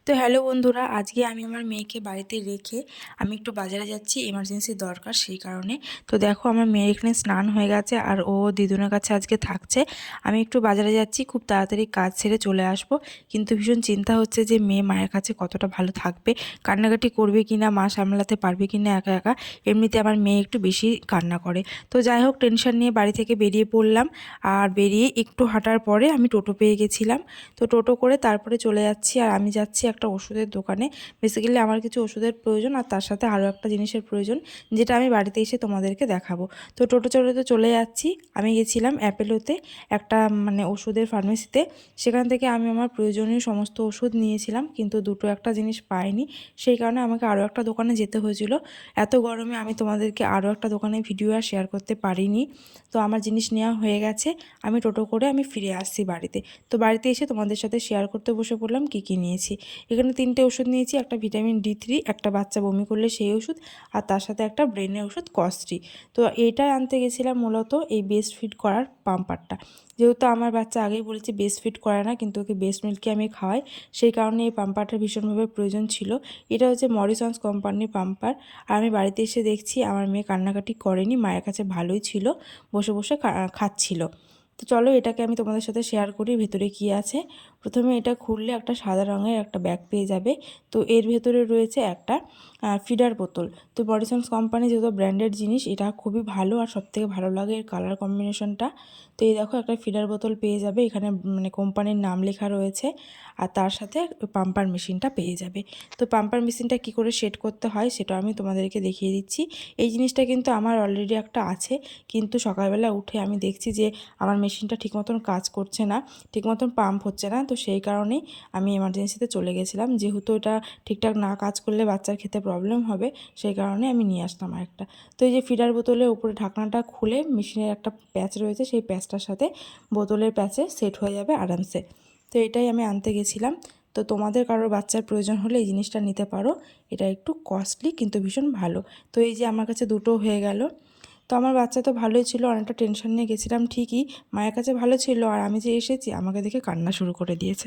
তো হ্যালো বন্ধুরা, আজকে আমি আমার মেয়েকে বাড়িতে রেখে আমি একটু বাজারে যাচ্ছি, এমার্জেন্সি দরকার সেই কারণে। তো দেখো আমার মেয়ের এখানে স্নান হয়ে গেছে আর ও দিদুনের কাছে আজকে থাকছে। আমি একটু বাজারে যাচ্ছি, খুব তাড়াতাড়ি কাজ ছেড়ে চলে আসব। কিন্তু ভীষণ চিন্তা হচ্ছে যে মেয়ে মায়ের কাছে কতটা ভালো থাকবে, কান্নাকাটি করবে কি না, মা সামলাতে পারবে কি না একা একা। এমনিতে আমার মেয়ে একটু বেশি কান্না করে। তো যাই হোক, টেনশন নিয়ে বাড়ি থেকে বেরিয়ে পড়লাম। আর বেরিয়ে একটু হাঁটার পরে আমি টোটো পেয়ে গেছিলাম। তো টোটো করে তারপরে চলে যাচ্ছি। আর আমি যাচ্ছি একটা ওষুধের দোকানে। বেসিক্যালি আমার কিছু ওষুধের প্রয়োজন আর তার সাথে আরও একটা জিনিসের প্রয়োজন, যেটা আমি বাড়িতে এসে তোমাদেরকে দেখাবো। তো টোটো চড়ে চলে যাচ্ছি। আমি গেছিলাম অ্যাপেলোতে, একটা ওষুধের ফার্মেসিতে। সেখান থেকে আমি আমার প্রয়োজনীয় সমস্ত ওষুধ নিয়েছিলাম, কিন্তু দুটো একটা জিনিস পাইনি। সেই কারণে আমাকে আরও একটা দোকানে যেতে হয়েছিল। এত গরমে আমি তোমাদেরকে আরও একটা দোকানে ভিডিও আর শেয়ার করতে পারিনি। তো আমার জিনিস নেওয়া হয়ে গেছে। আমি টোটো করে আমি ফিরে আসছি বাড়িতে। তো বাড়িতে এসে তোমাদের সাথে শেয়ার করতে বসে পড়লাম কী কী নিয়েছি। এখানে 3টে ওষুধ নিয়েছি, একটা ভিটামিন D3, একটা বাচ্চা বমি করলে সেই ওষুধ, আর তার সাথে একটা ব্রেনের ওষুধ কস্ট্রি। তো এইটাই আনতে গেছিলাম মূলত এই বেস্ট ফিড করার পাম্পারটা। যেহেতু আমার বাচ্চা আগেই বলেছে বেস্ট ফিড করে না, কিন্তু ওকে বেস্ট মিল্কই আমি খাওয়াই, সেই কারণে এই পাম্পারটা ভীষণভাবে প্রয়োজন ছিল। এটা হচ্ছে মরিসন্স কোম্পানির পাম্পার। আর আমি বাড়িতে এসে দেখছি আমার মেয়ে কান্নাকাটি করেনি, মায়ের কাছে ভালোই ছিল, বসে বসে খাচ্ছিল। তো চলো এটাকে আমি তোমাদের সাথে শেয়ার করি ভেতরে কী আছে। প্রথমে এটা খুললে একটা সাদা রঙের একটা ব্যাগ পেয়ে যাবে। তো এর ভেতরে রয়েছে একটা ফিডার বোতল। তো মরিসন্স কোম্পানি যেহেতু ব্র্যান্ডেড জিনিস, এটা খুবই ভালো আর সবথেকে ভালো লাগে এর কালার কম্বিনেশনটা। তো এই দেখো একটা ফিডার বোতল পেয়ে যাবে, এখানে কোম্পানির নাম লেখা রয়েছে। আর তার সাথে পাম্পার মেশিনটা পেয়ে যাবে। তো পাম্পার মেশিনটা কী করে সেট করতে হয় সেটা আমি তোমাদেরকে দেখিয়ে দিচ্ছি। এই জিনিসটা কিন্তু আমার অলরেডি একটা আছে, কিন্তু সকালবেলা উঠে আমি দেখছি যে আমার মেশিনটা ঠিক মতন কাজ করছে না, ঠিক মতন পাম্প হচ্ছে না। তো সেই কারণেই আমি এমার্জেন্সিতে চলে গেছিলাম, যেহেতু এটা ঠিকঠাক না কাজ করলে বাচ্চার খেতে প্রবলেম হবে, সেই কারণে আমি নিয়ে আসলাম আরেকটা। তো এই যে ফিডার বোতলের উপরে ঢাকনাটা খুলে মেশিনের একটা প্যাচ রয়েছে, সেই প্যাচটার সাথে বোতলের প্যাচে সেট হয়ে যাবে আরামসে। তো এটাই আমি আনতে গেছিলাম। তো তোমাদের কারোর বাচ্চার প্রয়োজন হলে এই জিনিসটা নিতে পারো। এটা একটু কস্টলি কিন্তু ভীষণ ভালো। তো এই যে আমার কাছে দুটো হয়ে গেল। তো আমার বাচ্চা তো ভালোই ছিল, অনেকটা টেনশন নিয়ে গেছিলাম ঠিকই, মায়ের কাছে ভালো ছিল, আর আমি যে এসেছি আমাকে দেখে কান্না শুরু করে দিয়েছে।